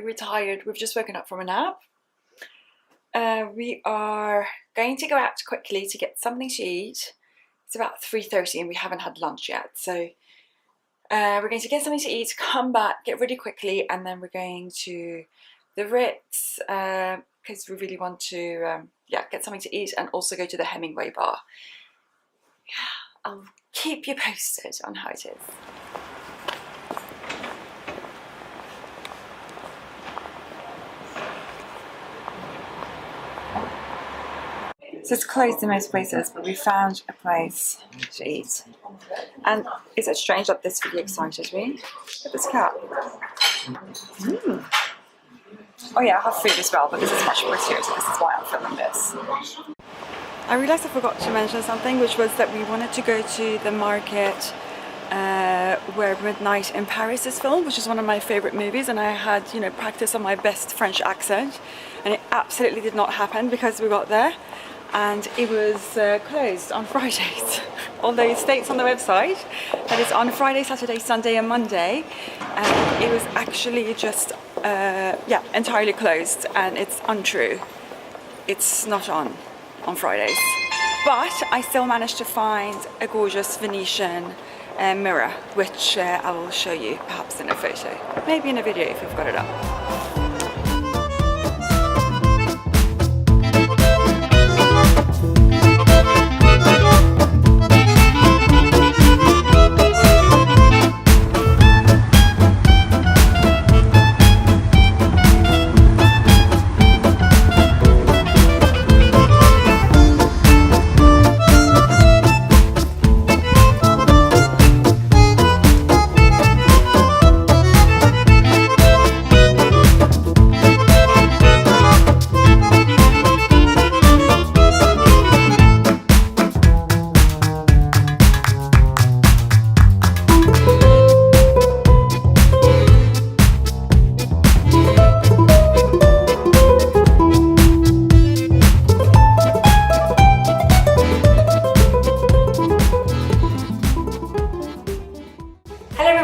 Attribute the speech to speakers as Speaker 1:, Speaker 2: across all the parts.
Speaker 1: we're tired. We've just woken up from a nap. We are going to go out quickly to get something to eat. It's about 3:30 and we haven't had lunch yet. So we're going to get something to eat, come back, get ready quickly, and then we're going to the Ritz because we really want to get something to eat and also go to the Hemingway bar. Yeah, I'll keep you posted on how it is. So it's closed in most places, but we found a place to eat. And is it strange that this really excited me? Look at this cat. Oh yeah, I have food as well, but this is much prettier, so this is why I'm filming this. I realised I forgot to mention something, which was that we wanted to go to the market where Midnight in Paris is filmed, which is one of my favourite movies, and I had, you know, practice on my best French accent, and it absolutely did not happen because we got there and it was closed on Fridays. Although it states on the website that it's on Friday, Saturday, Sunday and Monday, and it was actually just entirely closed, and it's untrue. It's not on Fridays. But I still managed to find a gorgeous Venetian mirror, which I will show you perhaps in a photo, maybe in a video if you've got it up.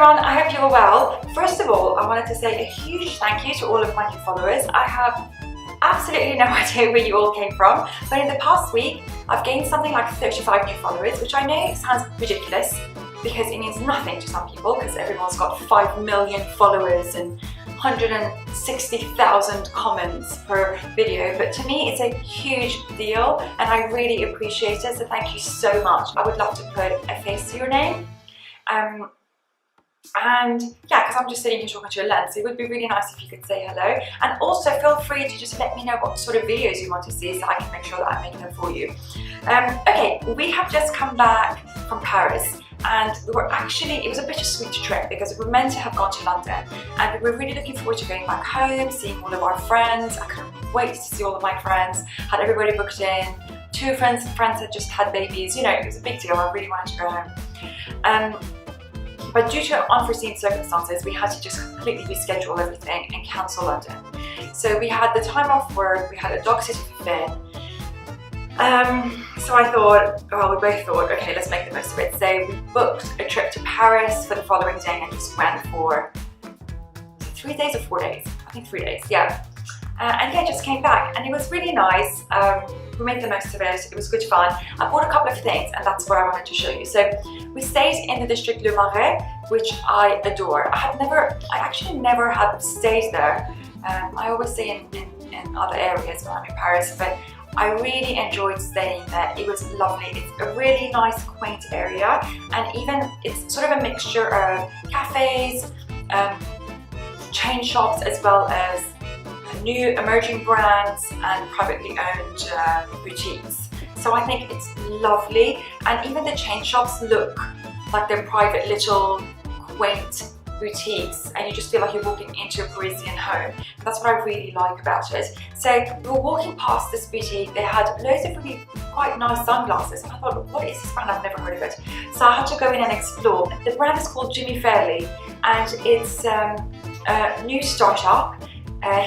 Speaker 1: I hope you're well. First of all, I wanted to say a huge thank you to all of my new followers. I have absolutely no idea where you all came from, but in the past week I've gained something like 35 new followers, which I know sounds ridiculous because it means nothing to some people because everyone's got 5 million followers and 160,000 comments per video, but to me it's a huge deal and I really appreciate it, so thank you so much. I would love to put a face to your name. And yeah, because I'm just sitting here talking to a lens, it would be really nice if you could say hello. And also feel free to just let me know what sort of videos you want to see so I can make sure that I'm making them for you. Okay, we have just come back from Paris and we were actually, it was a bittersweet trip because we were meant to have gone to London and we were really looking forward to going back home, seeing all of our friends. I couldn't wait to see all of my friends, had everybody booked in. 2 friends had just had babies, you know, it was a big deal. I really wanted to go home. But due to unforeseen circumstances, we had to just completely reschedule everything and cancel London. So we had the time off work, we had a dog sitter for Finn. So I thought, well, we both thought, okay, let's make the most of it. So we booked a trip to Paris for the following day and just went for 3 days or 4 days? I think 3 days, yeah. And yeah, just came back and it was really nice. We made the most of it, it was good fun. I bought a couple of things and that's what I wanted to show you. So we stayed in the district Le Marais, which I adore. I actually never have stayed there. I always stay in other areas when I'm in Paris, but I really enjoyed staying there. It was lovely. It's a really nice, quaint area, and even it's sort of a mixture of cafes, chain shops, as well as new emerging brands and privately owned boutiques. So I think it's lovely, and even the chain shops look like they're private little quaint boutiques, and you just feel like you're walking into a Parisian home. And that's what I really like about it. So we were walking past this boutique, they had loads of really quite nice sunglasses, and I thought, what is this brand? I've never heard of it. So I had to go in and explore. The brand is called Jimmy Fairley, and it's a new startup.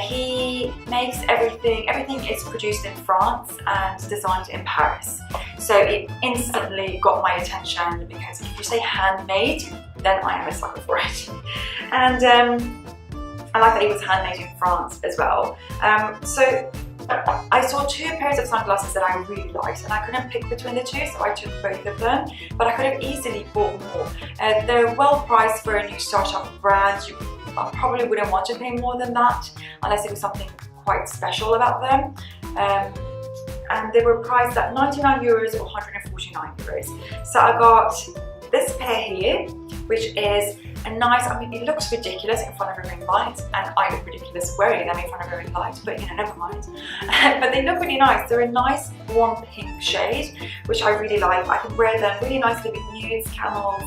Speaker 1: He makes everything is produced in France and designed in Paris. So it instantly got my attention, because if you say handmade, then I am a sucker for it. And I like that it was handmade in France as well. So I saw 2 pairs of sunglasses that I really liked, and I couldn't pick between the 2, so I took both of them, but I could have easily bought more. They're well priced for a new startup brand. I probably wouldn't want to pay more than that unless it was something quite special about them. And they were priced at 99 euros or 149 euros. So I got this pair here, which is a nice, I mean, it looks ridiculous in front of a ring light, and I look ridiculous wearing them in front of a ring light, but you know, never mind. But they look really nice. They're a nice warm pink shade, which I really like. I can wear them really nicely with nudes, camels.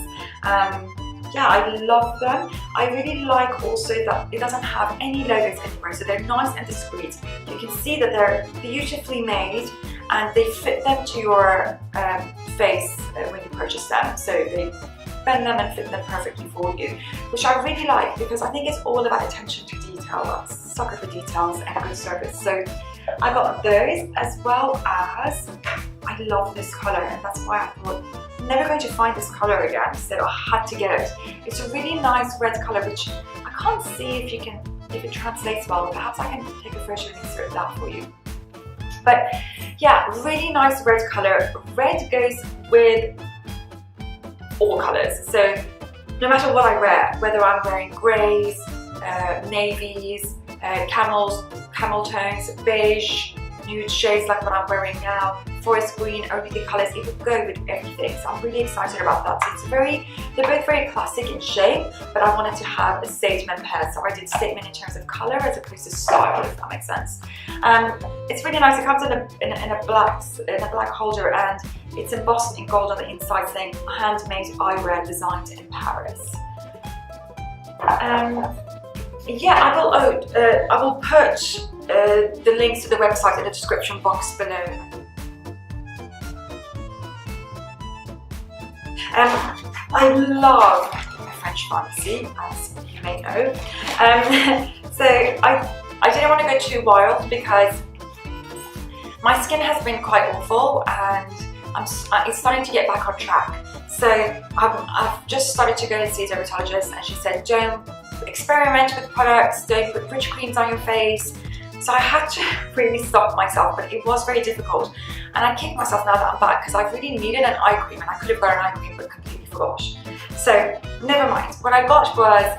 Speaker 1: Yeah, I love them. I really like also that it doesn't have any logos anywhere, so they're nice and discreet. You can see that they're beautifully made, and they fit them to your face when you purchase them. So they bend them and fit them perfectly for you, which I really like because I think it's all about attention to detail. I'm a sucker for details and good service. So I got those, as well as I love this colour, and that's why I thought I'm never going to find this colour again, so I had to get it. It's a really nice red colour, which I can't see if it translates well. Perhaps I can take a photo and insert that for you. But yeah, really nice red colour. Red goes with all colours, so no matter what I wear, whether I'm wearing greys, navies, camel tones, beige, nude shades like what I'm wearing now, forest green, everything colours, it will go with everything. So I'm really excited about that. So they're both very classic in shape, but I wanted to have a statement pair. So I did statement in terms of colour as opposed to style, if that makes sense. It's really nice. It comes in a black holder, and it's embossed in gold on the inside, saying handmade eyewear designed in Paris. Yeah, I will put the links to the website in the description box below. I love a French pharmacy, as you may know. So I didn't want to go too wild because my skin has been quite awful, and it's starting to get back on track. So I've just started to go and see a dermatologist, and she said, don't experiment with products, don't put rich creams on your face. So I had to really stop myself, but it was very difficult. And I kick myself now that I'm back because I really needed an eye cream, and I could have got an eye cream but completely forgot. So never mind. What I got was,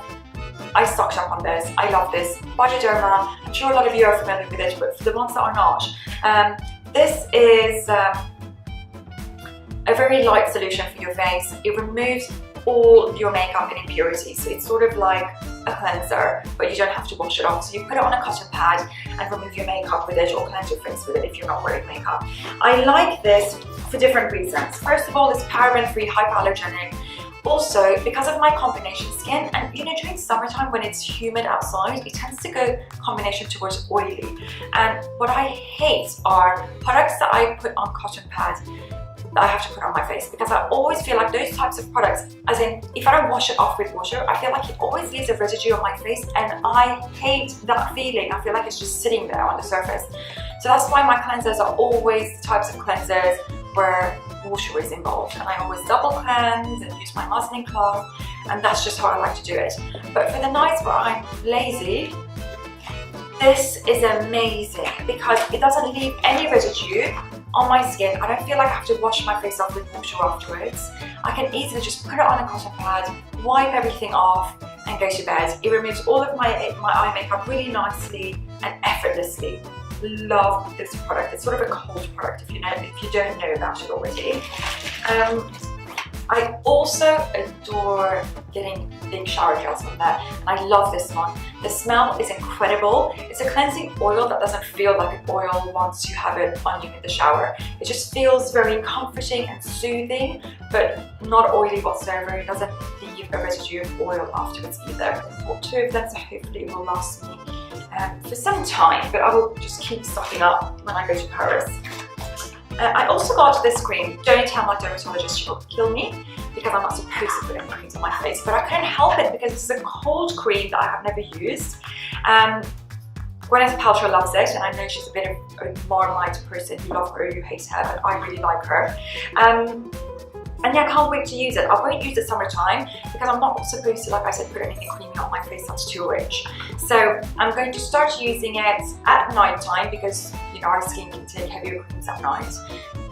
Speaker 1: I stocked up on this. I love this. Bioderma. I'm sure a lot of you are familiar with it, but for the ones that are not, this is a very light solution for your face. It removes all your makeup and impurities. So it's sort of like a cleanser, but you don't have to wash it off. So you put it on a cotton pad and remove your makeup with it, or cleanse your face with it if you're not wearing makeup. I like this for different reasons. First of all, it's paraben-free, hypoallergenic. Also, because of my combination skin, and you know, during summertime when it's humid outside, it tends to go combination towards oily. And what I hate are products that I put on cotton pads that I have to put on my face, because I always feel like those types of products, as in if I don't wash it off with water, I feel like it always leaves a residue on my face, and I hate that feeling. I feel like it's just sitting there on the surface. So that's why my cleansers are always the types of cleansers where water is involved, and I always double cleanse and use my muslin cloth, and that's just how I like to do it. But for the nights where I'm lazy, this is amazing because it doesn't leave any residue on my skin. I don't feel like I have to wash my face off with water afterwards. I can easily just put it on a cotton pad, wipe everything off, and go to bed. It removes all of my eye makeup really nicely and effortlessly. Love this product. It's sort of a cold product if you don't know about it already. I also adore getting big shower gels from there, and I love this one. The smell is incredible. It's a cleansing oil that doesn't feel like an oil once you have it on you in the shower. It just feels very comforting and soothing, but not oily whatsoever. It doesn't leave a residue of oil afterwards either. I bought 2 of them, so hopefully it will last me for some time, but I will just keep stocking up when I go to Paris. I also got this cream. Don't tell my dermatologist, she will kill me because I'm not supposed to put any creams on my face, but I couldn't help it because this is a cold cream that I have never used. Gwyneth Paltrow loves it, and I know she's a bit of a Marmite person. You love her, you hate her, but I really like her. And yeah, I can't wait to use it. I won't use it summertime because I'm not supposed to, like I said, put anything creamy on my face that's too rich. So I'm going to start using it at night time because, you know, our skin can take heavier creams at night.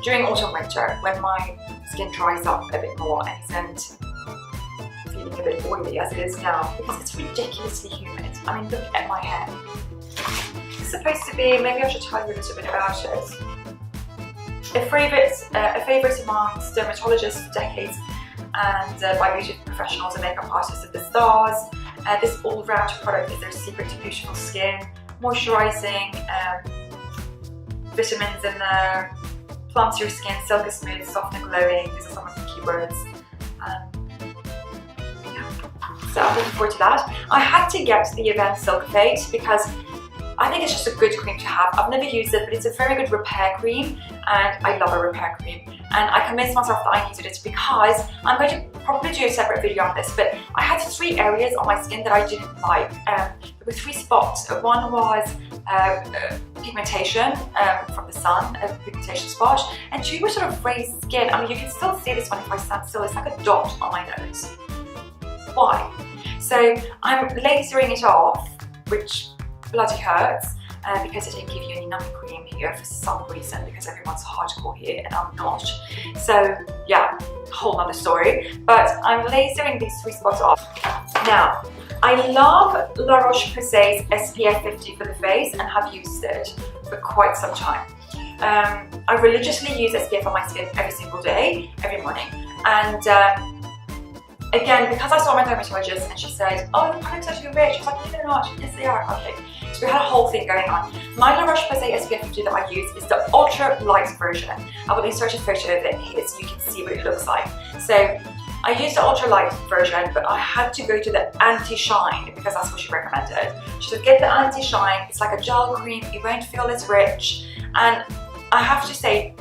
Speaker 1: During autumn winter, when my skin dries up a bit more and isn't feeling a bit oily as it is now, because it's ridiculously humid. I mean, look at my hair. It's supposed to be, maybe I should tell you a little bit about it. A favourite amongst dermatologists for decades and by beauty professionals and makeup artists of the stars. This all-round product is their secret to beautiful skin, moisturising, vitamins in there, plumps your skin, silky smooth, soft and glowing. These are some of the keywords. Yeah. So I'm looking forward to that. I had to get the Avene Cicalfate because I think it's just a good cream to have. I've never used it, but it's a very good repair cream, and I love a repair cream. And I convinced myself that I needed it because I'm going to probably do a separate video on this, but I had 3 areas on my skin that I didn't like. There were 3 spots. One was pigmentation from the sun, a pigmentation spot, and 2 were sort of raised skin. I mean, you can still see this one if I stand still. It's like a dot on my nose. Why? So I'm lasering it off, which bloody hurts because they didn't give you any numbing cream here for some reason, because everyone's hardcore here and I'm not. So yeah, whole nother story. But I'm lasering these 3 spots off. Now, I love La Roche-Posay's SPF 50 for the face and have used it for quite some time. I religiously use SPF on my skin every single day, every morning. And again, because I saw my dermatologist and she said, oh, the products are too rich. I was like, no, they're not. Yes, they are. Okay. So we had a whole thing going on. My La Roche-Posay SPF 50 that I use is the ultra light version. I will insert a photo of it here so you can see what it looks like. So I used the ultra light version, but I had to go to the anti-shine because that's what she recommended. She said, get the anti-shine. It's like a gel cream. It won't feel as rich. And I have to say,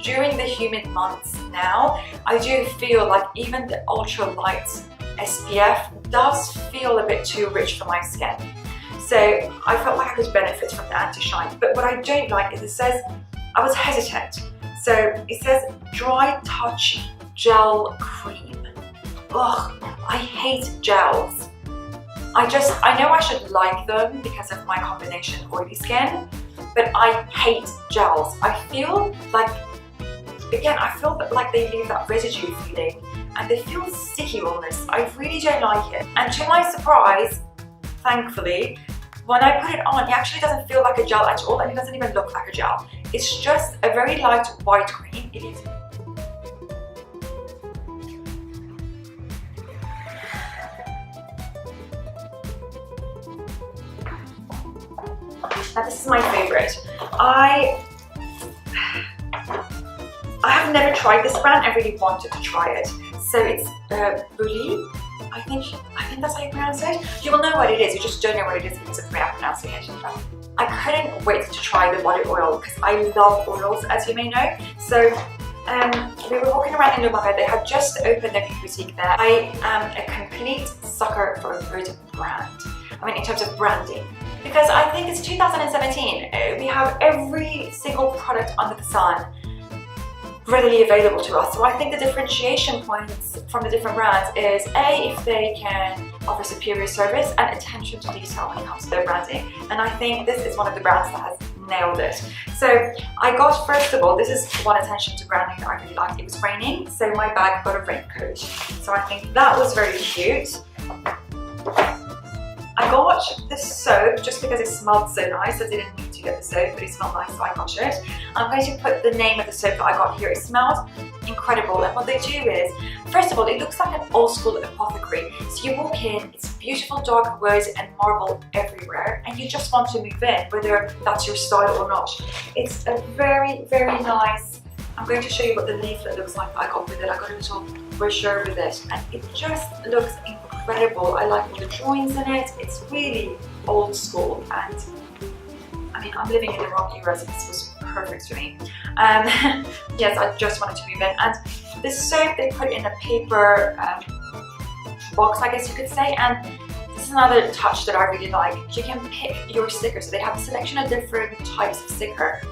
Speaker 1: during the humid months now, I do feel like even the ultra light SPF does feel a bit too rich for my skin. So I felt like I could benefit from the anti-shine. But what I don't like is it says, I was hesitant. So it says dry touch gel cream. Ugh, I hate gels. I know I should like them because of my combination oily skin, but I hate gels. I feel like, again, I feel like they leave that residue feeling and they feel sticky almost. I really don't like it. And to my surprise, thankfully, when I put it on, it actually doesn't feel like a gel at all, and it doesn't even look like a gel. It's just a very light white cream. It is. Now this is my favorite. I have never tried this brand. I really wanted to try it. So it's Buly. I think that's how you pronounce it. You will know what it is, you just don't know what it is because of me pronouncing it. I couldn't wait to try the body oil because I love oils, as you may know. So we were walking around in Le Marais. They had just opened their new boutique there. I am a complete sucker for a good brand. I mean, in terms of branding. Because I think it's 2017. We have every single product under the sun readily available to us. So I think the differentiation points from the different brands is A, if they can offer superior service and attention to detail when it comes to their branding. And I think this is one of the brands that has nailed it. So I got, first of all, this is one attention to branding that I really liked. It was raining, so my bag got a raincoat. So I think that was very cute. I got this soap just because it smelled so nice. I didn't need to get the soap, but it smelled nice, so I got it. I'm going to put the name of the soap that I got here. It smells incredible, and what they do is, first of all, it looks like an old school apothecary. So you walk in, it's beautiful dark wood and marble everywhere, and you just want to move in, whether that's your style or not. It's a very, very nice. I'm going to show you what the leaflet looks like I got with it. I got a little brochure with it, and it just looks incredible. I like all the drawings in it. It's really old school, and I mean, I'm living in the wrong era, so this was perfect for me. Yes, I just wanted to move in, and this soap they put in a paper box, I guess you could say, and this is another touch that I really like. You can pick your stickers. So they have a selection of different types of stickers,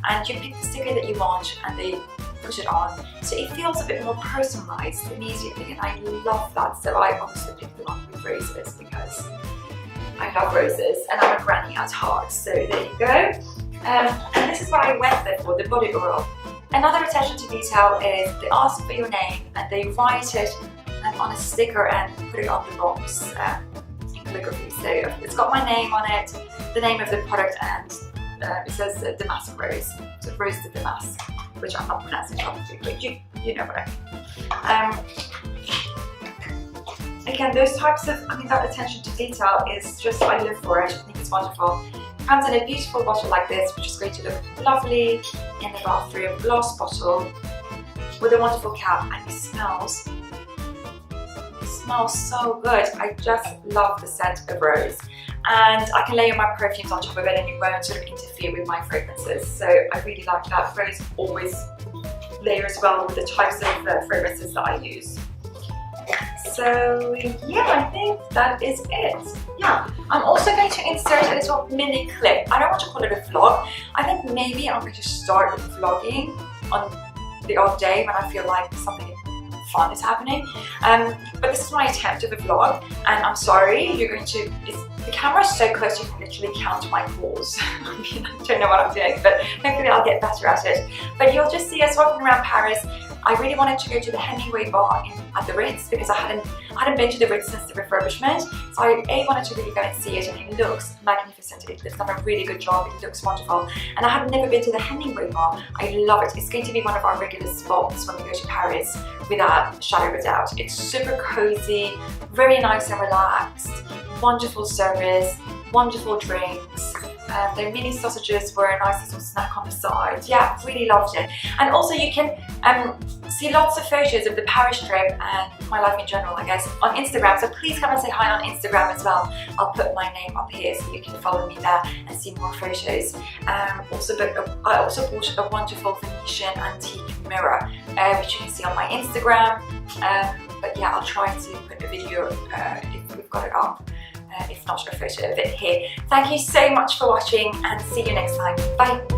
Speaker 1: and you pick the sticker that you want, and they put it on. So it feels a bit more personalized immediately, and I love that. So I obviously picked them up with roses because I love roses and I'm a granny at heart. So there you go. And this is what I went there for, the body oil. Another attention to detail is they ask for your name and they write it on a sticker and put it on the box in calligraphy. So it's got my name on it, the name of the product, and it says damask rose, so rose de damask, which I'm not pronouncing properly, but you know what I mean. Again, those types of, that attention to detail is just, I live for it. I think it's wonderful. It comes in a beautiful bottle like this, which is going to look lovely in the bathroom, glass bottle with a wonderful cap, and it smells so good. I just love the scent of rose, and I can layer my perfumes on top of it and it won't sort of interfere with my fragrances, so I really like that. Rose always layers well with the types of fragrances that I use. So yeah, I think that is it. Yeah, I'm also going to insert a little mini clip. I don't want to call it a vlog. I think maybe I'm going to start vlogging on the odd day when I feel like something fun is happening. But this is my attempt of a vlog, and I'm sorry, the camera is so close you can literally count my pores. I don't know what I'm doing, but hopefully I'll get better at it. But you'll just see us walking around Paris. I really wanted to go to the Hemingway bar at the Ritz because I hadn't been to the Ritz since the refurbishment. So I wanted to really go and see it, and it looks magnificent. It's done a really good job. It looks wonderful. And I had never been to the Hemingway bar. I love it. It's going to be one of our regular spots when we go to Paris, without a shadow of a doubt. It's super cozy, very nice and relaxed, wonderful service, wonderful drinks. Their mini sausages were a nice little snack on the side. Yeah, really loved it. And also you can see lots of photos of the Paris trip and my life in general, I guess, on Instagram. So please come and say hi on Instagram as well. I'll put my name up here so you can follow me there and see more photos. I also bought a wonderful Venetian antique mirror, which you can see on my Instagram. But yeah, I'll try to put a video if we've got it up. If not, a photo of it here. Thank you so much for watching, and see you next time. Bye!